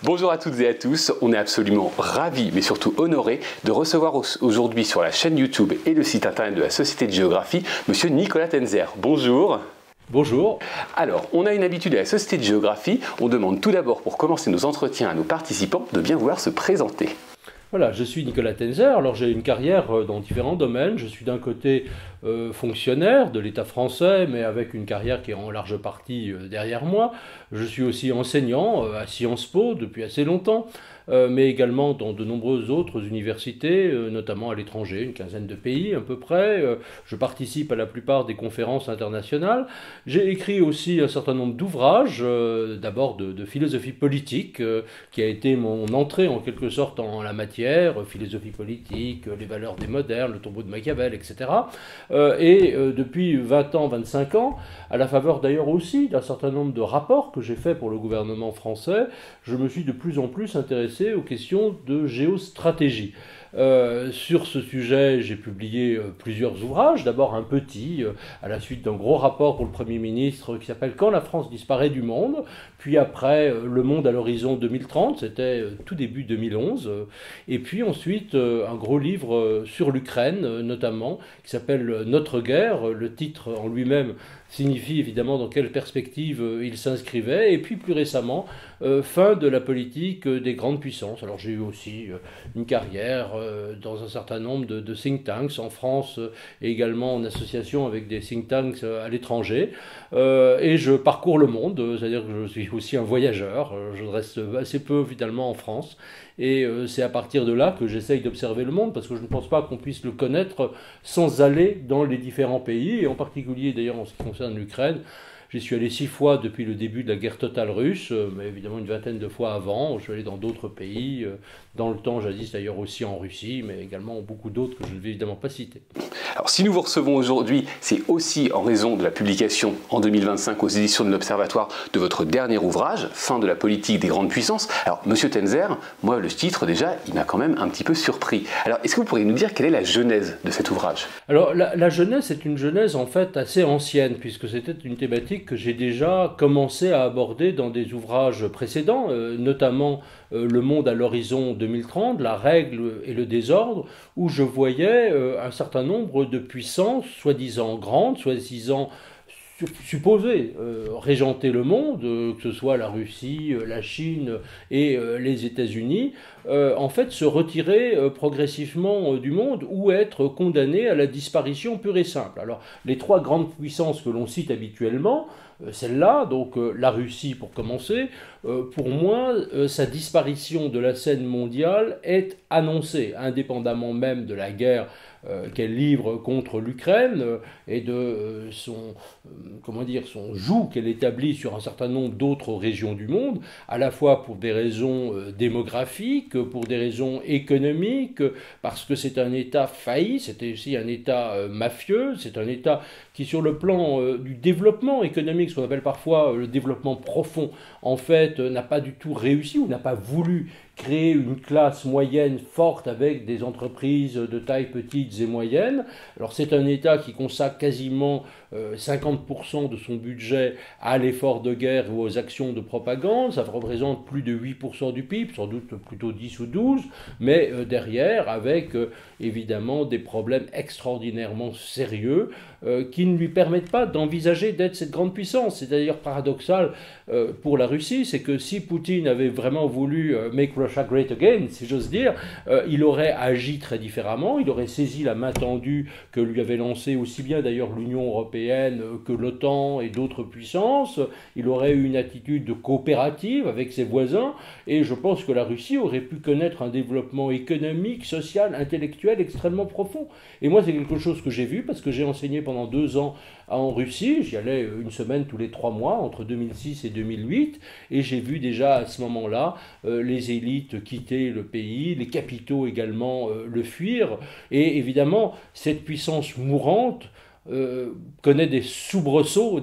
Bonjour à toutes et à tous, on est absolument ravis, mais surtout honorés, de recevoir aujourd'hui sur la chaîne YouTube et le site internet de la Société de Géographie, Monsieur Nicolas Tenzer. Bonjour. Bonjour. Alors, on a une habitude à la Société de Géographie, on demande tout d'abord pour commencer nos entretiens à nos participants de bien vouloir se présenter. Voilà, je suis Nicolas Tenzer, alors j'ai une carrière dans différents domaines. Je suis d'un côté fonctionnaire de l'État français, mais avec une carrière qui est en large partie derrière moi. Je suis aussi enseignant à Sciences Po depuis assez longtemps, mais également dans de nombreuses autres universités, notamment à l'étranger, une quinzaine de pays à peu près. Je participe à la plupart des conférences internationales. J'ai écrit aussi un certain nombre d'ouvrages, d'abord de philosophie politique, qui a été mon entrée en quelque sorte en la matière, philosophie politique, les valeurs des modernes, le tombeau de Machiavel, etc. Depuis 20 ans, 25 ans, à la faveur d'ailleurs aussi d'un certain nombre de rapports que j'ai faits pour le gouvernement français, je me suis de plus en plus intéressé aux questions de géostratégie. Sur ce sujet, j'ai publié plusieurs ouvrages. D'abord un petit, à la suite d'un gros rapport pour le Premier ministre qui s'appelle « Quand la France disparaît du monde », puis après « Le monde à l'horizon 2030 », c'était tout début 2011, et puis ensuite un gros livre sur l'Ukraine notamment, qui s'appelle « Notre guerre ». Le titre en lui-même signifie évidemment dans quelle perspective il s'inscrivait, et puis plus récemment, fin de la politique des grandes puissances. Alors j'ai eu aussi une carrière dans un certain nombre de think tanks en France et également en association avec des think tanks à l'étranger, et je parcours le monde, c'est-à-dire que je suis aussi un voyageur, je reste assez peu finalement en France, et c'est à partir de là que j'essaye d'observer le monde, parce que je ne pense pas qu'on puisse le connaître sans aller dans les différents pays, et en particulier d'ailleurs en ce qui concerne l'Ukraine. J'y suis allé 6 fois depuis le début de la guerre totale russe, mais évidemment une vingtaine de fois avant. Je suis allé dans d'autres pays, dans le temps jadis d'ailleurs aussi en Russie, mais également beaucoup d'autres que je ne vais évidemment pas citer. Alors si nous vous recevons aujourd'hui, c'est aussi en raison de la publication en 2025 aux éditions de l'Observatoire de votre dernier ouvrage, Fin de la politique des grandes puissances. Alors Monsieur Tenzer, moi le titre déjà, il m'a quand même un petit peu surpris. Alors est-ce que vous pourriez nous dire quelle est la genèse de cet ouvrage? Alors la genèse est une genèse en fait assez ancienne, puisque c'était une thématique que j'ai déjà commencé à aborder dans des ouvrages précédents, notamment Le monde à l'horizon 2030, La règle et le désordre, où je voyais un certain nombre de puissances, soi-disant grandes, soi-disant supposées régenter le monde, que ce soit la Russie, la Chine et les États-Unis, en fait se retirer progressivement du monde ou être condamnées à la disparition pure et simple. Alors les 3 grandes puissances que l'on cite habituellement, celle-là, donc la Russie pour commencer, pour moi, sa disparition de la scène mondiale est annoncée, indépendamment même de la guerre qu'elle livre contre l'Ukraine et de son joug qu'elle établit sur un certain nombre d'autres régions du monde, à la fois pour des raisons démographiques, pour des raisons économiques, parce que c'est un État failli, c'est aussi un État mafieux, c'est un État qui sur le plan du développement économique, ce qu'on appelle parfois le développement profond, en fait n'a pas du tout réussi ou n'a pas voulu créer une classe moyenne forte avec des entreprises de taille petite et moyenne. Alors c'est un État qui consacre quasiment 50% de son budget à l'effort de guerre ou aux actions de propagande. Ça représente plus de 8% du PIB, sans doute plutôt 10 ou 12, mais derrière avec évidemment des problèmes extraordinairement sérieux qui ne lui permettent pas d'envisager d'être cette grande puissance. C'est d'ailleurs paradoxal pour la Russie, c'est que si Poutine avait vraiment voulu make Russia great again, si j'ose dire, il aurait agi très différemment, il aurait saisi la main tendue que lui avait lancée aussi bien d'ailleurs l'Union européenne que l'OTAN et d'autres puissances, il aurait eu une attitude coopérative avec ses voisins, et je pense que la Russie aurait pu connaître un développement économique, social, intellectuel extrêmement profond. Et moi c'est quelque chose que j'ai vu parce que j'ai enseigné pendant 2 ans en Russie, j'y allais une semaine tous les 3 mois, entre 2006 et 2008, et j'ai vu déjà à ce moment-là les élites quitter le pays, les capitaux également le fuir, et évidemment cette puissance mourante connaît des soubresauts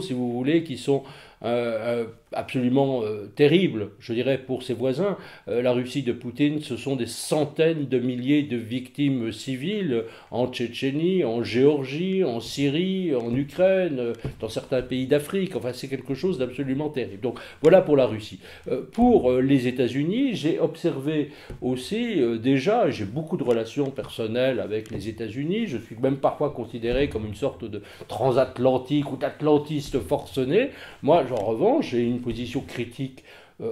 si vous voulez, qui sont absolument terrible, je dirais, pour ses voisins. La Russie de Poutine, ce sont des centaines de milliers de victimes civiles en Tchétchénie, en Géorgie, en Syrie, en Ukraine, dans certains pays d'Afrique. Enfin, c'est quelque chose d'absolument terrible. Donc voilà pour la Russie. Pour les États-Unis, j'ai observé aussi déjà, j'ai beaucoup de relations personnelles avec les États-Unis. Je suis même parfois considéré comme une sorte de transatlantique ou d'atlantiste forcené. Moi, en revanche, j'ai une position critique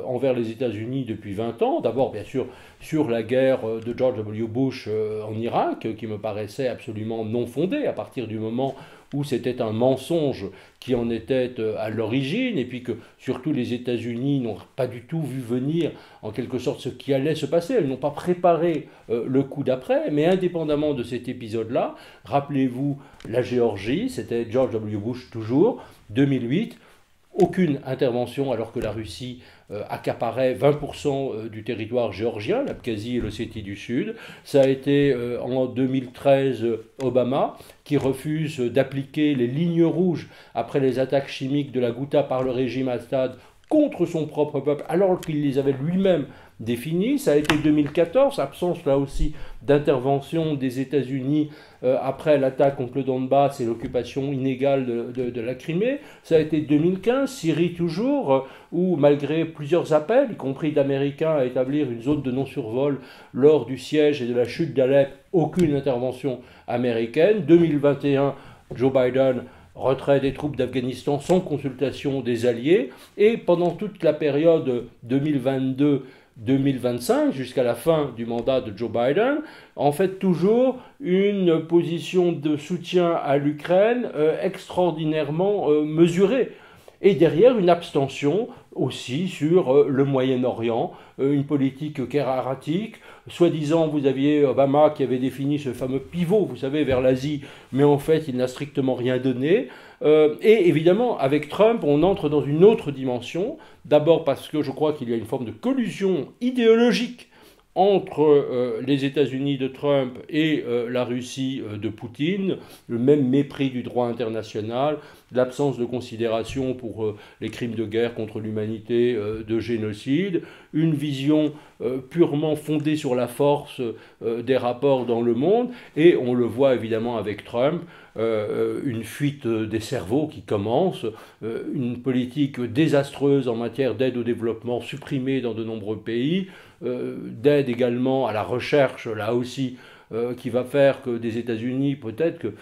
envers les États-Unis depuis 20 ans. D'abord, bien sûr, sur la guerre de George W. Bush en Irak, qui me paraissait absolument non fondée à partir du moment où c'était un mensonge qui en était à l'origine, et puis que surtout les États-Unis n'ont pas du tout vu venir en quelque sorte ce qui allait se passer. Elles n'ont pas préparé le coup d'après, mais indépendamment de cet épisode-là, rappelez-vous la Géorgie, c'était George W. Bush toujours, 2008, aucune intervention alors que la Russie accaparait 20% du territoire géorgien, l'Abkhazie et l'Ossétie du Sud. Ça a été en 2013 Obama qui refuse d'appliquer les lignes rouges après les attaques chimiques de la Ghouta par le régime Assad contre son propre peuple, alors qu'il les avait lui-même définies. Ça a été 2014, absence là aussi d'intervention des États-Unis après l'attaque contre le Donbass et l'occupation inégale de la Crimée. Ça a été 2015, Syrie toujours, où malgré plusieurs appels, y compris d'Américains à établir une zone de non-survol lors du siège et de la chute d'Alep, aucune intervention américaine. 2021, Joe Biden, retrait des troupes d'Afghanistan sans consultation des alliés, et pendant toute la période 2022-2025, jusqu'à la fin du mandat de Joe Biden, en fait toujours une position de soutien à l'Ukraine extraordinairement mesurée. Et derrière, une abstention aussi sur le Moyen-Orient, une politique erratique. Soi-disant, vous aviez Obama qui avait défini ce fameux pivot, vous savez, vers l'Asie, mais en fait, il n'a strictement rien donné. Et évidemment, avec Trump, on entre dans une autre dimension. D'abord parce que je crois qu'il y a une forme de collusion idéologique entre les États-Unis de Trump et la Russie de Poutine, le même mépris du droit international, l'absence de considération pour les crimes de guerre contre l'humanité, de génocide, une vision purement fondée sur la force des rapports dans le monde, et on le voit évidemment avec Trump, une fuite des cerveaux qui commence, une politique désastreuse en matière d'aide au développement supprimée dans de nombreux pays, d'aide également à la recherche, là aussi, qui va faire que des États-Unis, peut-être que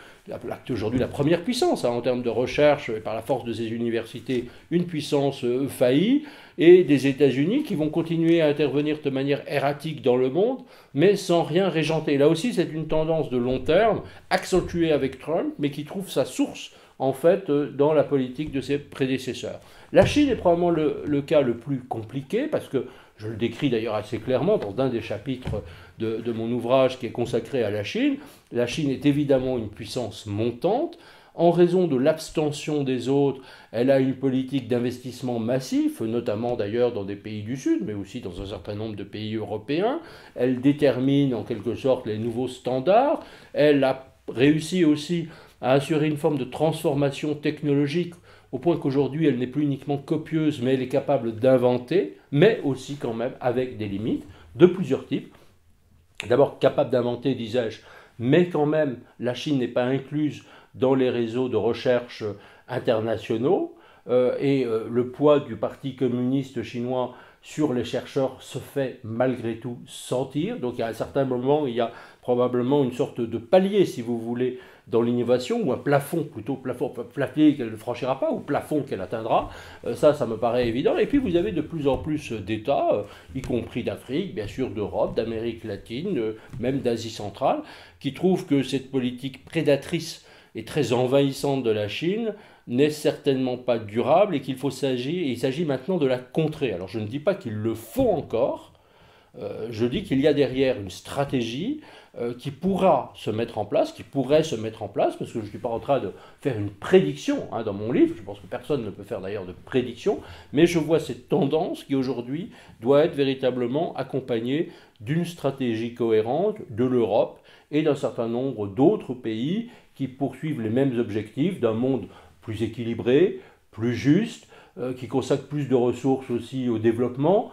aujourd'hui la première puissance en termes de recherche, par la force de ses universités, une puissance faillie, et des États-Unis qui vont continuer à intervenir de manière erratique dans le monde, mais sans rien régenter. Là aussi, c'est une tendance de long terme, accentuée avec Trump, mais qui trouve sa source, en fait, dans la politique de ses prédécesseurs. La Chine est probablement le cas le plus compliqué, parce que je le décris d'ailleurs assez clairement dans un des chapitres de mon ouvrage qui est consacré à la Chine. La Chine est évidemment une puissance montante. En raison de l'abstention des autres, elle a une politique d'investissement massif, notamment d'ailleurs dans des pays du Sud, mais aussi dans un certain nombre de pays européens. Elle détermine en quelque sorte les nouveaux standards. Elle a réussi aussi à assurer une forme de transformation technologique au point qu'aujourd'hui elle n'est plus uniquement copieuse, mais elle est capable d'inventer, mais aussi quand même avec des limites de plusieurs types. D'abord capable d'inventer, disais-je, mais quand même la Chine n'est pas incluse dans les réseaux de recherche internationaux, et le poids du Parti communiste chinois sur les chercheurs se fait malgré tout sentir. Donc à un certain moment, il y a probablement une sorte de palier, si vous voulez, dans l'innovation, ou un plafond, plutôt palier qu'elle ne franchira pas, ou plafond qu'elle atteindra. Ça me paraît évident. Et puis vous avez de plus en plus d'États, y compris d'Afrique, bien sûr d'Europe, d'Amérique latine, même d'Asie centrale, qui trouvent que cette politique prédatrice et très envahissante de la Chine n'est certainement pas durable et il s'agit maintenant de la contrer. Alors je ne dis pas qu'il le faut encore, je dis qu'il y a derrière une stratégie qui pourrait se mettre en place, parce que je ne suis pas en train de faire une prédiction dans mon livre, je pense que personne ne peut faire d'ailleurs de prédiction, mais je vois cette tendance qui aujourd'hui doit être véritablement accompagnée d'une stratégie cohérente de l'Europe et d'un certain nombre d'autres pays qui poursuivent les mêmes objectifs d'un monde plus équilibré, plus juste, qui consacre plus de ressources aussi au développement,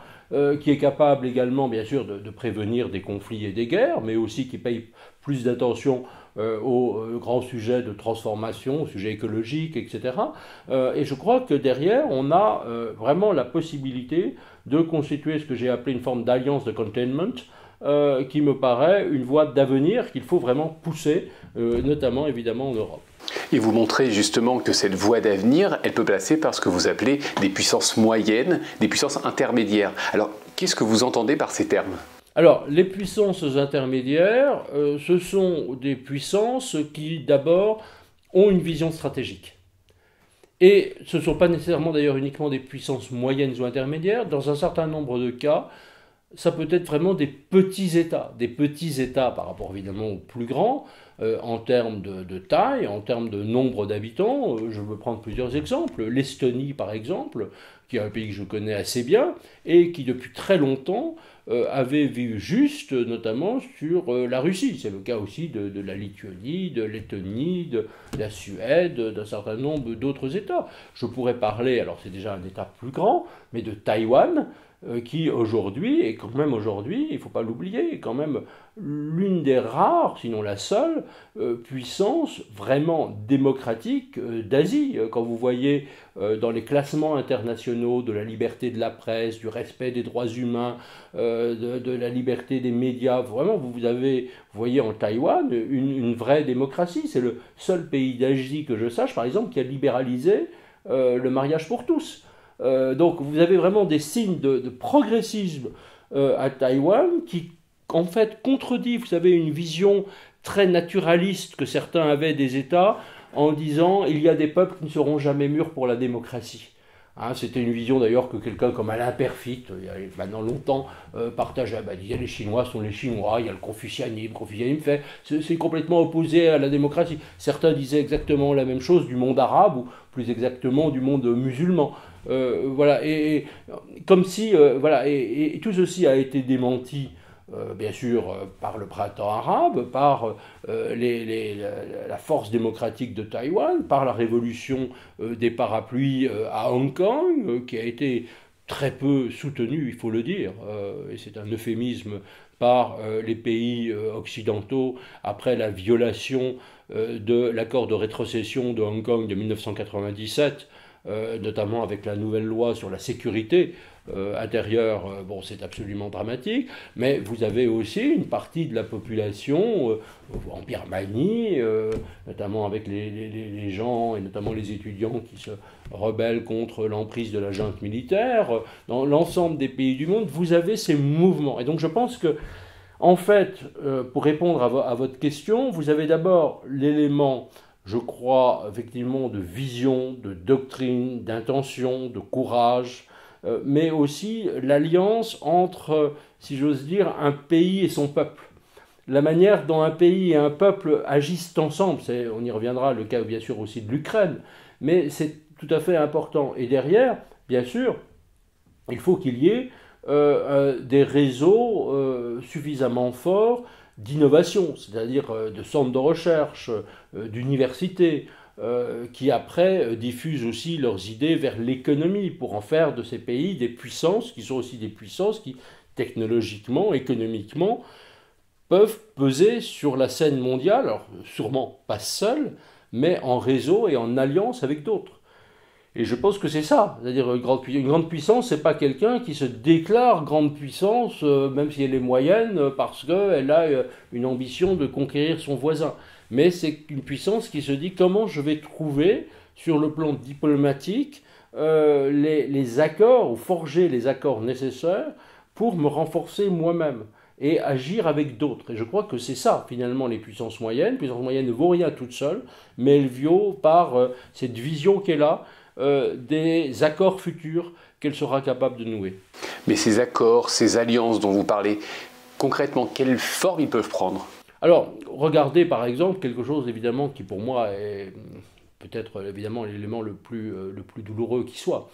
qui est capable également, bien sûr, de prévenir des conflits et des guerres, mais aussi qui paye plus d'attention aux grands sujets de transformation, aux sujets écologiques, etc. Et je crois que derrière, on a vraiment la possibilité de constituer ce que j'ai appelé une forme d'alliance de containment, qui me paraît une voie d'avenir qu'il faut vraiment pousser, notamment évidemment en Europe. Et vous montrez justement que cette voie d'avenir, elle peut passer par ce que vous appelez des puissances moyennes, des puissances intermédiaires. Alors, qu'est-ce que vous entendez par ces termes ? Alors, les puissances intermédiaires, ce sont des puissances qui, d'abord, ont une vision stratégique. Et ce ne sont pas nécessairement d'ailleurs uniquement des puissances moyennes ou intermédiaires. Dans un certain nombre de cas, ça peut être vraiment des petits États par rapport évidemment aux plus grands, en termes de taille, en termes de nombre d'habitants. Je veux prendre plusieurs exemples. L'Estonie, par exemple, qui est un pays que je connais assez bien, et qui depuis très longtemps avait vu juste, notamment sur la Russie. C'est le cas aussi de la Lituanie, de Lettonie, de la Suède, d'un certain nombre d'autres États. Je pourrais parler, alors c'est déjà un État plus grand, mais de Taïwan, qui aujourd'hui, et quand même aujourd'hui, il ne faut pas l'oublier, est quand même l'une des rares, sinon la seule, puissance vraiment démocratique d'Asie. Quand vous voyez dans les classements internationaux de la liberté de la presse, du respect des droits humains, de la liberté des médias, vraiment, vous voyez en Taïwan une vraie démocratie. C'est le seul pays d'Asie que je sache, par exemple, qui a libéralisé le mariage pour tous. Donc vous avez vraiment des signes de progressisme à Taïwan qui en fait contredit, vous savez, une vision très naturaliste que certains avaient des États en disant il y a des peuples qui ne seront jamais mûrs pour la démocratie. Hein, c'était une vision d'ailleurs que quelqu'un comme Alain Peyrefitte, il y a maintenant longtemps, partageait. Il disait les Chinois sont les Chinois, il y a le confucianisme fait, c'est complètement opposé à la démocratie. Certains disaient exactement la même chose du monde arabe, ou plus exactement du monde musulman. Voilà, et comme si, voilà, et tout ceci a été démenti, bien sûr, par le printemps arabe, par la force démocratique de Taïwan, par la révolution des parapluies à Hong Kong, qui a été très peu soutenue, il faut le dire, et c'est un euphémisme, par les pays occidentaux après la violation de l'accord de rétrocession de Hong Kong de 1997, notamment avec la nouvelle loi sur la sécurité intérieure. Bon, c'est absolument dramatique, mais vous avez aussi une partie de la population en Birmanie, notamment avec les gens et notamment les étudiants qui se rebellent contre l'emprise de la junte militaire. Dans l'ensemble des pays du monde, vous avez ces mouvements. Et donc je pense que, en fait, pour répondre à votre question, vous avez d'abord l'élément, je crois, effectivement, de vision, de doctrine, d'intention, de courage, mais aussi l'alliance entre, si j'ose dire, un pays et son peuple. La manière dont un pays et un peuple agissent ensemble, on y reviendra, le cas bien sûr aussi de l'Ukraine, mais c'est tout à fait important. Et derrière, bien sûr, il faut qu'il y ait des réseaux suffisamment forts d'innovation, c'est-à-dire de centres de recherche, d'universités, qui après diffusent aussi leurs idées vers l'économie pour en faire de ces pays des puissances qui sont aussi des puissances qui, technologiquement, économiquement, peuvent peser sur la scène mondiale, alors sûrement pas seuls, mais en réseau et en alliance avec d'autres. Et je pense que c'est ça, c'est-à-dire une grande puissance, c'est pas quelqu'un qui se déclare grande puissance, même si elle est moyenne, parce qu'elle a une ambition de conquérir son voisin. Mais c'est une puissance qui se dit comment je vais trouver, sur le plan diplomatique, les accords, ou forger les accords nécessaires pour me renforcer moi-même et agir avec d'autres. Et je crois que c'est ça, finalement, les puissances moyennes. Les puissances moyennes ne vaut rien toutes seules, mais elles vaut par cette vision qu'elle a, des accords futurs qu'elle sera capable de nouer. Mais ces accords, ces alliances dont vous parlez, concrètement, quelle forme ils peuvent prendre ? Alors, regardez par exemple quelque chose évidemment qui pour moi est peut-être évidemment l'élément le plus douloureux qui soit,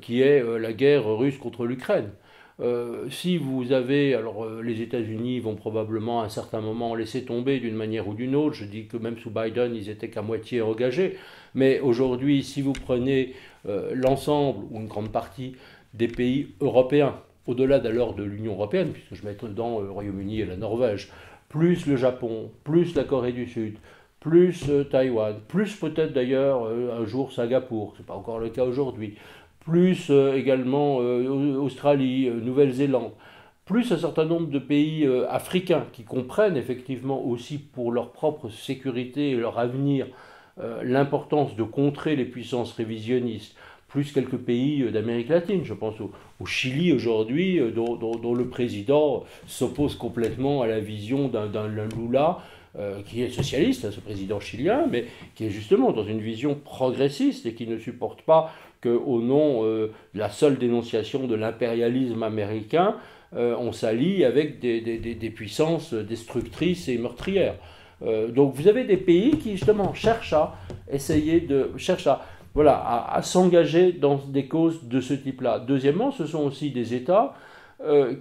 qui est la guerre russe contre l'Ukraine. Si vous avez, alors les États-Unis vont probablement à un certain moment laisser tomber d'une manière ou d'une autre. Je dis que même sous Biden, ils étaient qu'à moitié engagés. Mais aujourd'hui, si vous prenez l'ensemble ou une grande partie des pays européens, au-delà d'ailleurs de l'Union européenne, puisque je mets dedans le Royaume-Uni et la Norvège, plus le Japon, plus la Corée du Sud, plus Taïwan, plus peut-être d'ailleurs un jour Singapour, ce n'est pas encore le cas aujourd'hui, plus également Australie, Nouvelle-Zélande, plus un certain nombre de pays africains qui comprennent effectivement aussi pour leur propre sécurité et leur avenir l'importance de contrer les puissances révisionnistes, plus quelques pays d'Amérique latine. Je pense au Chili aujourd'hui, dont le président s'oppose complètement à la vision d'un Lula, qui est socialiste, ce président chilien, mais qui est justement dans une vision progressiste et qui ne supporte pas qu'au nom de la seule dénonciation de l'impérialisme américain, on s'allie avec des puissances destructrices et meurtrières. Donc vous avez des pays qui justement cherchent à à s'engager dans des causes de ce type-là. Deuxièmement, ce sont aussi des États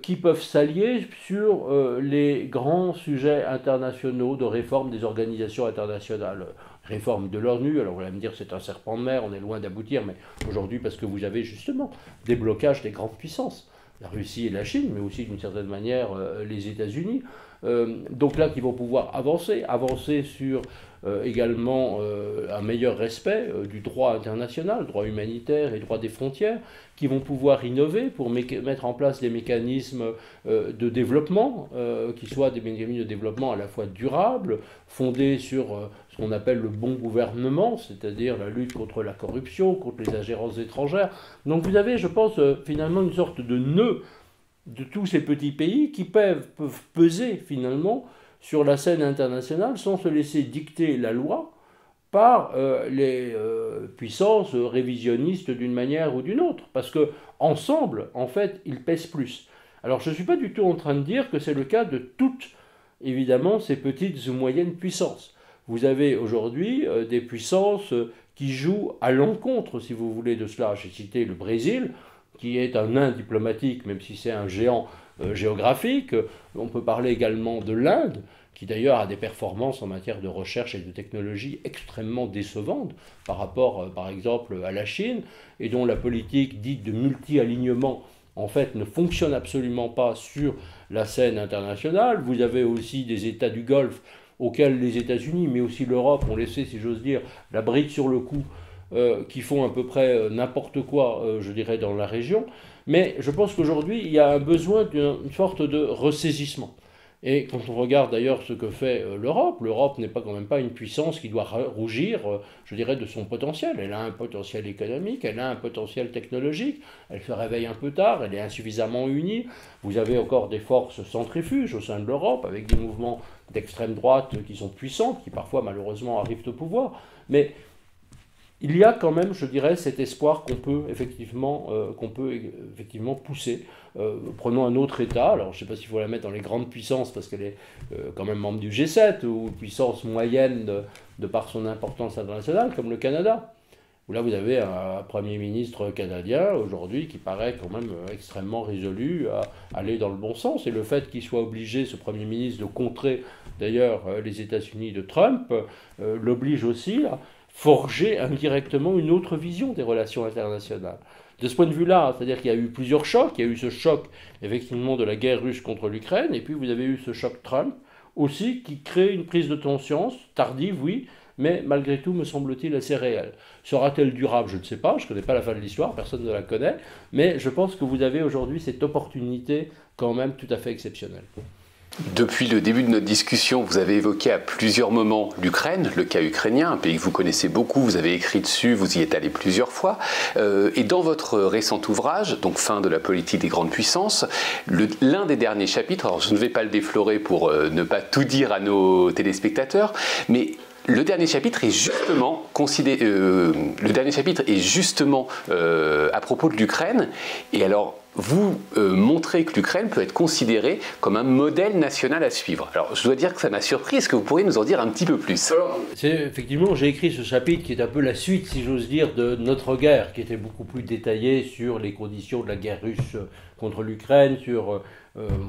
qui peuvent s'allier sur les grands sujets internationaux de réforme des organisations internationales. Réforme de l'ONU, alors vous allez me dire c'est un serpent de mer, on est loin d'aboutir, mais aujourd'hui parce que vous avez justement des blocages des grandes puissances, la Russie et la Chine, mais aussi d'une certaine manière les États-Unis, donc là qui vont pouvoir avancer sur également un meilleur respect du droit international, droit humanitaire et droit des frontières, qui vont pouvoir innover pour mettre en place des mécanismes de développement, qui soient des mécanismes de développement à la fois durables, fondés sur ce qu'on appelle le bon gouvernement, c'est-à-dire la lutte contre la corruption, contre les ingérences étrangères. Donc vous avez, je pense, finalement une sorte de nœud de tous ces petits pays qui peuvent peser finalement sur la scène internationale sans se laisser dicter la loi par les puissances révisionnistes d'une manière ou d'une autre. Parce que ensemble, en fait, ils pèsent plus. Alors je ne suis pas du tout en train de dire que c'est le cas de toutes, évidemment, ces petites ou moyennes puissances. Vous avez aujourd'hui des puissances qui jouent à l'encontre, si vous voulez, de cela. J'ai cité le Brésil, qui est un nain diplomatique, même si c'est un géant géographique. On peut parler également de l'Inde, qui d'ailleurs a des performances en matière de recherche et de technologie extrêmement décevantes par rapport, par exemple, à la Chine, et dont la politique dite de multi-alignement, en fait, ne fonctionne absolument pas sur la scène internationale. Vous avez aussi des États du Golfe auxquels les États-Unis, mais aussi l'Europe, ont laissé, si j'ose dire, la brique sur le cou, qui font à peu près n'importe quoi, je dirais, dans la région. Mais je pense qu'aujourd'hui, il y a un besoin d'une sorte de ressaisissement. Et quand on regarde d'ailleurs ce que fait l'Europe n'est quand même pas une puissance qui doit rougir, je dirais, de son potentiel. Elle a un potentiel économique, elle a un potentiel technologique, elle se réveille un peu tard, elle est insuffisamment unie. Vous avez encore des forces centrifuges au sein de l'Europe, avec des mouvements d'extrême droite qui sont puissants, qui parfois malheureusement arrivent au pouvoir. Mais il y a quand même, je dirais, cet espoir qu'on peut effectivement pousser. Prenons un autre État, alors je ne sais pas s'il faut la mettre dans les grandes puissances parce qu'elle est quand même membre du G7 ou puissance moyenne de par son importance internationale, comme le Canada, où là vous avez un Premier ministre canadien aujourd'hui qui paraît quand même extrêmement résolu à aller dans le bon sens. Et le fait qu'il soit obligé, ce Premier ministre, de contrer d'ailleurs les États-Unis de Trump, l'oblige aussi à forger indirectement une autre vision des relations internationales. De ce point de vue-là, c'est-à-dire qu'il y a eu plusieurs chocs, il y a eu ce choc effectivement de la guerre russe contre l'Ukraine, et puis vous avez eu ce choc Trump aussi qui crée une prise de conscience, tardive oui, mais malgré tout me semble-t-il assez réelle. Sera-t-elle durable? Je ne sais pas, je ne connais pas la fin de l'histoire, personne ne la connaît, mais je pense que vous avez aujourd'hui cette opportunité quand même tout à fait exceptionnelle. Depuis le début de notre discussion, vous avez évoqué à plusieurs moments l'Ukraine, le cas ukrainien, un pays que vous connaissez beaucoup, vous avez écrit dessus, vous y êtes allé plusieurs fois. Et dans votre récent ouvrage, donc Fin de la politique des grandes puissances, l'un des derniers chapitres, alors je ne vais pas le déflorer pour ne pas tout dire à nos téléspectateurs, mais le dernier chapitre est justement à propos de l'Ukraine. Et alors, vous montrez que l'Ukraine peut être considérée comme un modèle national à suivre. Alors, je dois dire que ça m'a surpris. Est-ce que vous pourriez nous en dire un petit peu plus? Effectivement, j'ai écrit ce chapitre qui est un peu la suite, si j'ose dire, de notre guerre, qui était beaucoup plus détaillée sur les conditions de la guerre russe contre l'Ukraine, sur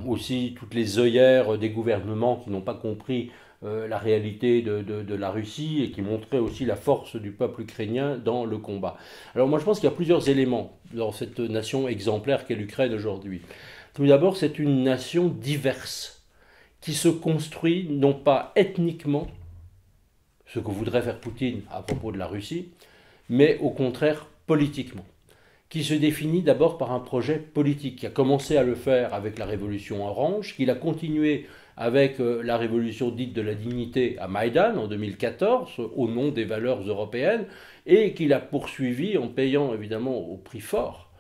aussi toutes les œillères des gouvernements qui n'ont pas compris la réalité de la Russie et qui montrait aussi la force du peuple ukrainien dans le combat. Alors moi je pense qu'il y a plusieurs éléments dans cette nation exemplaire qu'est l'Ukraine aujourd'hui. Tout d'abord, c'est une nation diverse qui se construit non pas ethniquement, ce que voudrait faire Poutine à propos de la Russie, mais au contraire politiquement, qui se définit d'abord par un projet politique, qui a commencé à le faire avec la révolution orange, qu'il a continué avec la révolution dite de la dignité à Maïdan en 2014, au nom des valeurs européennes, et qu'il a poursuivi en payant évidemment au prix fort,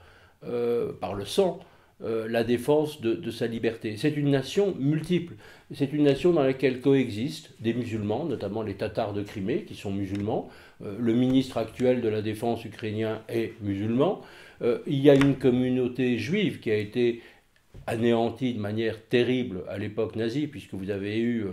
par le sang, la défense de sa liberté. C'est une nation multiple, c'est une nation dans laquelle coexistent des musulmans, notamment les Tatars de Crimée qui sont musulmans, le ministre actuel de la Défense ukrainien est musulman, il y a une communauté juive qui a été anéanti de manière terrible à l'époque nazie, puisque vous avez eu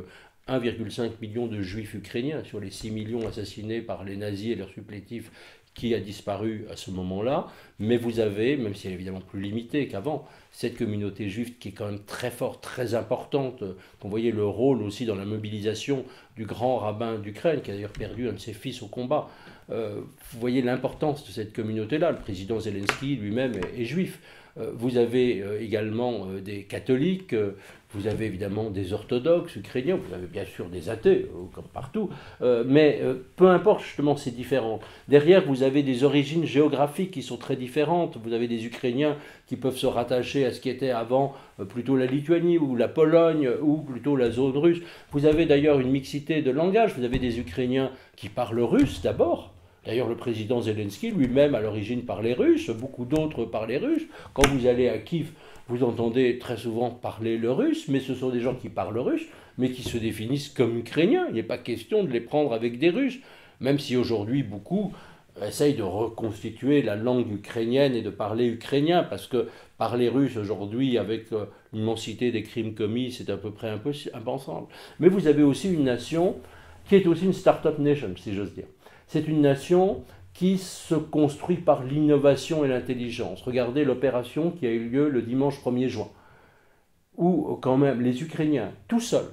1,5 million de juifs ukrainiens sur les 6 millions assassinés par les nazis et leurs supplétifs qui a disparu à ce moment-là, mais vous avez, même si elle est évidemment plus limitée qu'avant, cette communauté juive qui est quand même très forte, très importante, qu'on voyait le rôle aussi dans la mobilisation du grand rabbin d'Ukraine, qui a d'ailleurs perdu un de ses fils au combat. Vous voyez l'importance de cette communauté-là, le président Zelensky lui-même est juif. Vous avez également des catholiques, vous avez évidemment des orthodoxes ukrainiens, vous avez bien sûr des athées, comme partout, mais peu importe justement ces différences. Derrière, vous avez des origines géographiques qui sont très différentes. Vous avez des Ukrainiens qui peuvent se rattacher à ce qui était avant plutôt la Lituanie ou la Pologne ou plutôt la zone russe. Vous avez d'ailleurs une mixité de langage. Vous avez des Ukrainiens qui parlent russe d'abord. D'ailleurs, le président Zelensky lui-même, à l'origine, parlait russe, beaucoup d'autres parlaient russe. Quand vous allez à Kiev, vous entendez très souvent parler le russe, mais ce sont des gens qui parlent russe, mais qui se définissent comme ukrainiens. Il n'est pas question de les prendre avec des Russes, même si aujourd'hui, beaucoup essayent de reconstituer la langue ukrainienne et de parler ukrainien, parce que parler russe aujourd'hui, avec l'immensité des crimes commis, c'est à peu près impensable. Mais vous avez aussi une nation qui est aussi une start-up nation, si j'ose dire. C'est une nation qui se construit par l'innovation et l'intelligence. Regardez l'opération qui a eu lieu le dimanche 1er juin, où quand même les Ukrainiens, tout seuls,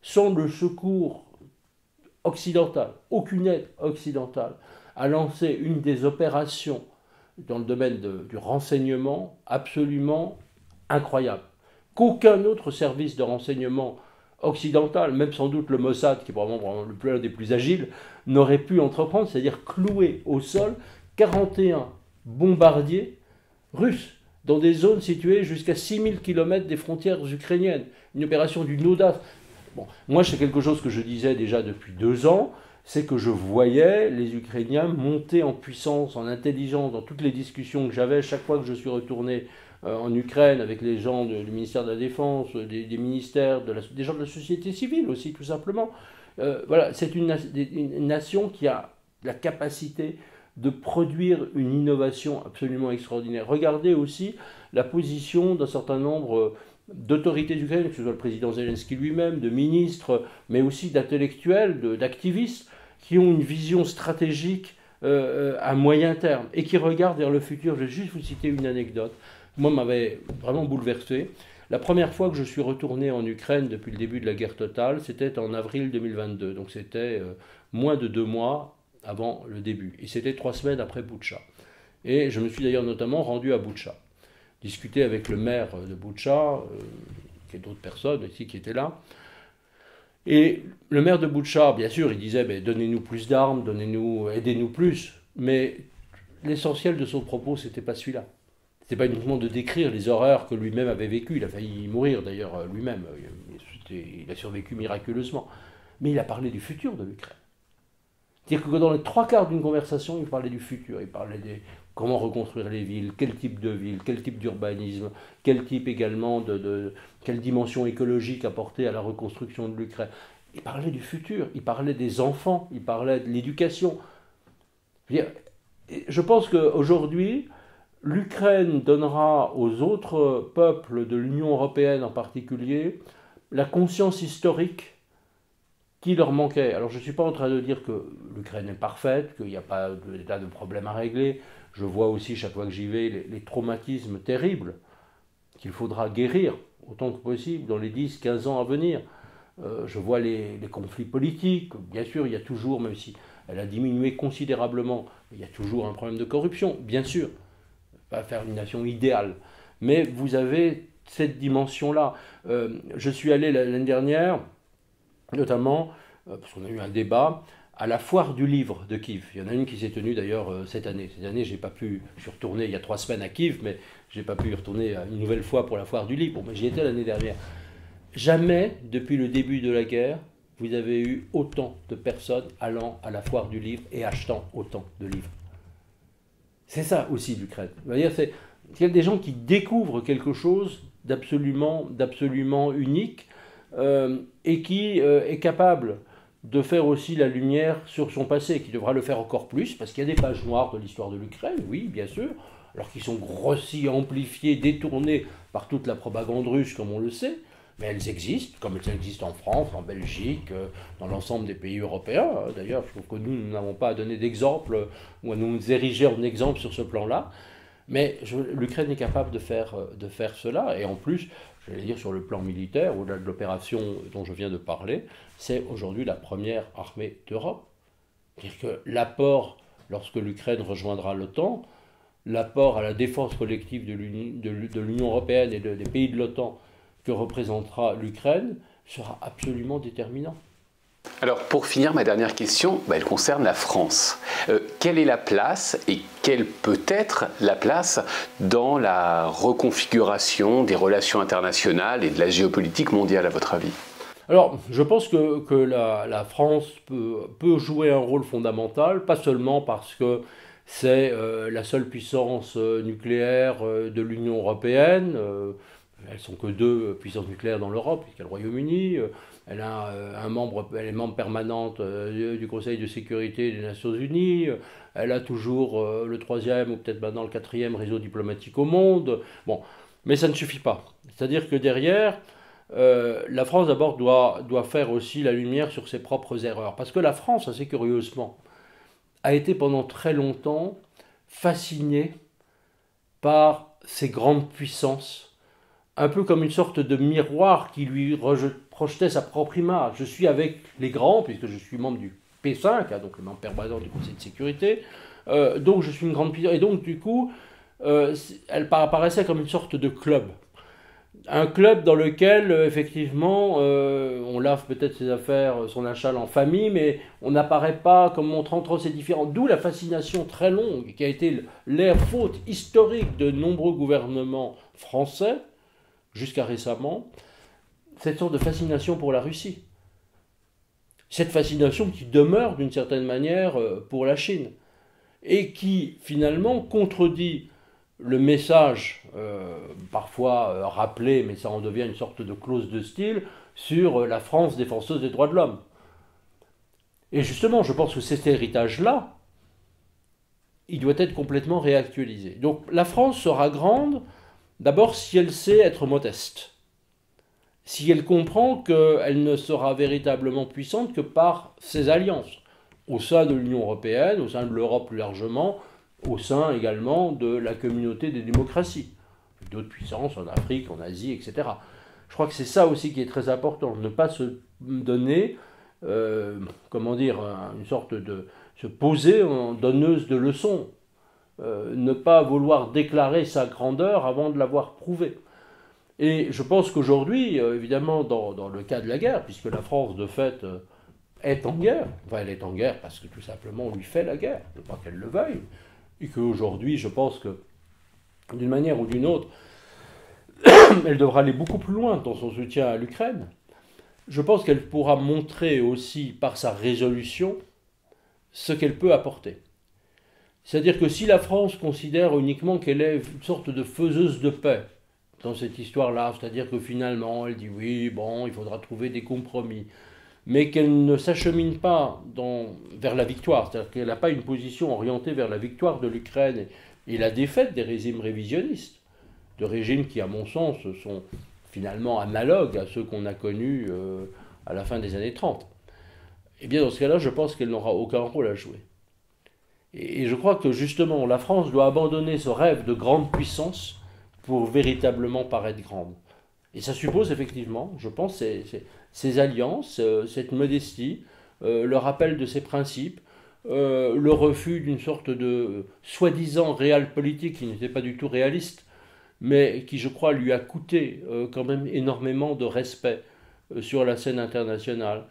sans le secours occidental, aucune aide occidentale, a lancé une des opérations dans le domaine du renseignement absolument incroyable, qu'aucun autre service de renseignement occidental, même sans doute le Mossad, qui est probablement l'un des plus agiles, n'aurait pu entreprendre, c'est-à-dire clouer au sol 41 bombardiers russes dans des zones situées jusqu'à 6000 km des frontières ukrainiennes. Une opération d'une audace. Bon, moi, c'est quelque chose que je disais déjà depuis 2 ans, c'est que je voyais les Ukrainiens monter en puissance, en intelligence, dans toutes les discussions que j'avais, chaque fois que je suis retourné en Ukraine, avec les gens du ministère de la Défense, des ministères, des gens de la société civile aussi, tout simplement. Voilà, c'est une nation qui a la capacité de produire une innovation absolument extraordinaire. Regardez aussi la position d'un certain nombre d'autorités ukrainiennes, que ce soit le président Zelensky lui-même, de ministres, mais aussi d'intellectuels, d'activistes, qui ont une vision stratégique à moyen terme et qui regardent vers le futur. Je vais juste vous citer une anecdote. Moi, m'avait vraiment bouleversé. La première fois que je suis retourné en Ukraine depuis le début de la guerre totale, c'était en avril 2022. Donc c'était moins de 2 mois avant le début. Et c'était 3 semaines après Boutcha. Et je me suis d'ailleurs notamment rendu à Boutcha, discuter avec le maire de Boutcha, et d'autres personnes ici qui étaient là. Et le maire de Boutcha, bien sûr, il disait donnez-nous plus d'armes, aidez-nous plus. Mais l'essentiel de son propos, c'était pas celui-là. C'était pas uniquement de décrire les horreurs que lui-même avait vécues. Il a failli mourir d'ailleurs lui-même. Il a survécu miraculeusement. Mais il a parlé du futur de l'Ukraine. C'est-à-dire que dans les 3/4 d'une conversation, il parlait du futur. Il parlait de comment reconstruire les villes, quel type de ville, quel type d'urbanisme, quel type également quelle dimension écologique apporter à la reconstruction de l'Ukraine. Il parlait du futur, il parlait des enfants, il parlait de l'éducation. Je pense qu'aujourd'hui, l'Ukraine donnera aux autres peuples de l'Union européenne en particulier la conscience historique qui leur manquait. Alors je ne suis pas en train de dire que l'Ukraine est parfaite, qu'il n'y a pas d'état de problème à régler. Je vois aussi, chaque fois que j'y vais, les traumatismes terribles qu'il faudra guérir autant que possible dans les 10-15 ans à venir. Je vois les conflits politiques. Bien sûr, il y a toujours, même si elle a diminué considérablement, il y a toujours un problème de corruption, bien sûr. Pas faire une nation idéale. Mais vous avez cette dimension-là. Je suis allé l'année dernière, notamment, parce qu'on a eu un débat, à la foire du livre de Kiev. Il y en a une qui s'est tenue d'ailleurs cette année. Cette année, j'ai pas pu, je suis retourné il y a 3 semaines à Kiev, mais je n'ai pas pu y retourner une nouvelle fois pour la foire du livre. Bon, mais j'y étais l'année dernière. Jamais, depuis le début de la guerre, vous avez eu autant de personnes allant à la foire du livre et achetant autant de livres. C'est ça aussi l'Ukraine. C'est qu'il y a des gens qui découvrent quelque chose d'absolument unique et qui est capable de faire aussi la lumière sur son passé, qui devra le faire encore plus, parce qu'il y a des pages noires de l'histoire de l'Ukraine, oui, bien sûr, alors qu'ils sont grossis, amplifiés, détournés par toute la propagande russe, comme on le sait, mais elles existent, comme elles existent en France, en Belgique, dans l'ensemble des pays européens. D'ailleurs, je trouve que nous n'avons pas à donner d'exemple ou à nous ériger en exemple sur ce plan-là. Mais l'Ukraine est capable de faire cela. Et en plus, j'allais dire sur le plan militaire, au-delà de l'opération dont je viens de parler, c'est aujourd'hui la première armée d'Europe. C'est-à-dire que l'apport, lorsque l'Ukraine rejoindra l'OTAN, l'apport à la défense collective de l'Union européenne et des pays de l'OTAN que représentera l'Ukraine sera absolument déterminant. Alors pour finir, ma dernière question, elle concerne la France. Quelle est la place et quelle peut être la place dans la reconfiguration des relations internationales et de la géopolitique mondiale à votre avis ? Alors, je pense que la France peut jouer un rôle fondamental, pas seulement parce que c'est la seule puissance nucléaire de l'Union européenne. Elles sont que 2 puissances nucléaires dans l'Europe, puisqu'il y a le Royaume-Uni. Elle est membre permanente du Conseil de sécurité des Nations Unies. Elle a toujours le 3e ou peut-être maintenant le 4e réseau diplomatique au monde. Bon, mais ça ne suffit pas. C'est-à-dire que derrière, la France d'abord doit faire aussi la lumière sur ses propres erreurs. Parce que la France, assez curieusement, a été pendant très longtemps fascinée par ces grandes puissances, un peu comme une sorte de miroir qui lui projetait sa propre image. Je suis avec les grands, puisque je suis membre du P5, donc le membre permanent du Conseil de sécurité, donc je suis une grande puissance. Et donc du coup, elle apparaissait comme une sorte de club. Un club dans lequel, effectivement, on lave peut-être ses affaires, son achal en famille, mais on n'apparaît pas comme montrant trop ses différences. D'où la fascination très longue, qui a été l'air faute historique de nombreux gouvernements français, jusqu'à récemment, cette sorte de fascination pour la Russie. Cette fascination qui demeure d'une certaine manière pour la Chine. Et qui, finalement, contredit le message, parfois rappelé, mais ça en devient une sorte de clause de style, sur la France défenseuse des droits de l'homme. Et justement, je pense que cet héritage-là, il doit être complètement réactualisé. Donc la France sera grande, d'abord si elle sait être modeste. Si elle comprend qu'elle ne sera véritablement puissante que par ses alliances, au sein de l'Union européenne, au sein de l'Europe plus largement, au sein également de la communauté des démocraties, d'autres puissances en Afrique, en Asie, etc. Je crois que c'est ça aussi qui est très important, ne pas se donner, une sorte de se poser en donneuse de leçons, ne pas vouloir déclarer sa grandeur avant de l'avoir prouvée. Et je pense qu'aujourd'hui, évidemment, dans le cas de la guerre, puisque la France, de fait, est en guerre, enfin elle est en guerre parce que tout simplement on lui fait la guerre, ne pas qu'elle le veuille, et qu'aujourd'hui, je pense que, d'une manière ou d'une autre, elle devra aller beaucoup plus loin dans son soutien à l'Ukraine. Je pense qu'elle pourra montrer aussi, par sa résolution, ce qu'elle peut apporter. C'est-à-dire que si la France considère uniquement qu'elle est une sorte de faiseuse de paix dans cette histoire-là, c'est-à-dire que finalement, elle dit oui, bon, il faudra trouver des compromis, mais qu'elle ne s'achemine pas vers la victoire, c'est-à-dire qu'elle n'a pas une position orientée vers la victoire de l'Ukraine et la défaite des régimes révisionnistes, de régimes qui, à mon sens, sont finalement analogues à ceux qu'on a connus à la fin des années 30. Eh bien, dans ce cas-là, je pense qu'elle n'aura aucun rôle à jouer. Et je crois que, justement, la France doit abandonner ce rêve de grande puissance pour véritablement paraître grande. Et ça suppose, effectivement, je pense, ces alliances, cette modestie, le rappel de ses principes, le refus d'une sorte de soi-disant réel politique qui n'était pas du tout réaliste, mais qui, je crois, lui a coûté quand même énormément de respect sur la scène internationale.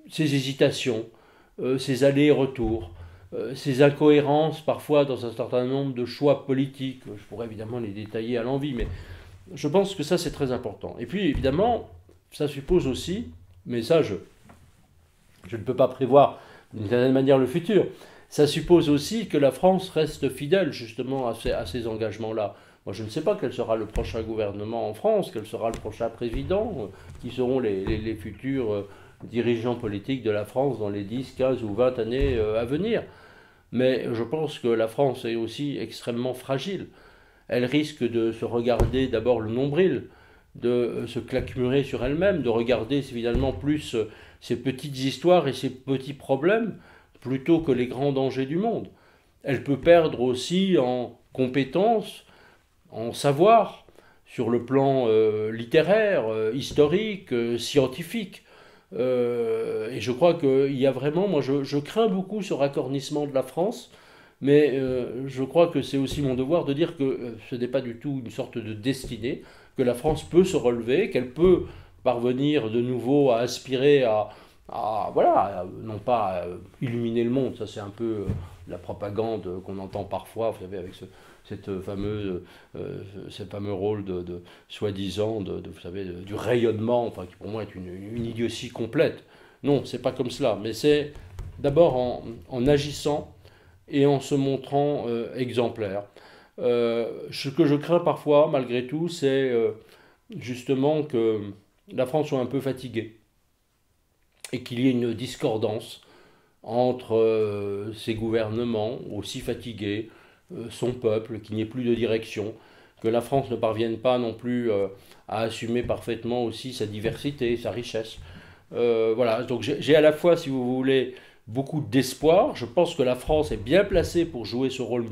Ses hésitations, ses allers-retours, ses incohérences parfois dans un certain nombre de choix politiques. Je pourrais évidemment les détailler à l'envi, mais je pense que ça c'est très important. Et puis évidemment, ça suppose aussi, mais ça je ne peux pas prévoir d'une certaine manière le futur, ça suppose aussi que la France reste fidèle justement à ces engagements-là. Moi je ne sais pas quel sera le prochain gouvernement en France, quel sera le prochain président, qui seront les futurs dirigeants politiques de la France dans les 10, 15 ou 20 années à venir. Mais je pense que la France est aussi extrêmement fragile. Elle risque de se regarder d'abord le nombril, de se claquemurer sur elle-même, de regarder finalement plus ses petites histoires et ses petits problèmes plutôt que les grands dangers du monde. Elle peut perdre aussi en compétences, en savoir, sur le plan littéraire, historique, scientifique. Et je crois qu'il y a vraiment, moi je crains beaucoup ce racornissement de la France, mais je crois que c'est aussi mon devoir de dire que ce n'est pas du tout une sorte de destinée, que la France peut se relever, qu'elle peut parvenir de nouveau à aspirer voilà, non pas à illuminer le monde, ça c'est un peu la propagande qu'on entend parfois, vous savez, avec ce fameux rôle de soi-disant, vous savez, du rayonnement, enfin, qui pour moi est une idiotie complète. Non, c'est pas comme cela, mais c'est d'abord en agissant et en se montrant exemplaire. Ce que je crains parfois, malgré tout, c'est justement que la France soit un peu fatiguée et qu'il y ait une discordance entre ses gouvernements aussi fatigués, son peuple, qu'il n'y ait plus de direction, que la France ne parvienne pas non plus à assumer parfaitement aussi sa diversité, sa richesse. Voilà, donc j'ai à la fois, si vous voulez, beaucoup d'espoir. Je pense que la France est bien placée pour jouer ce rôle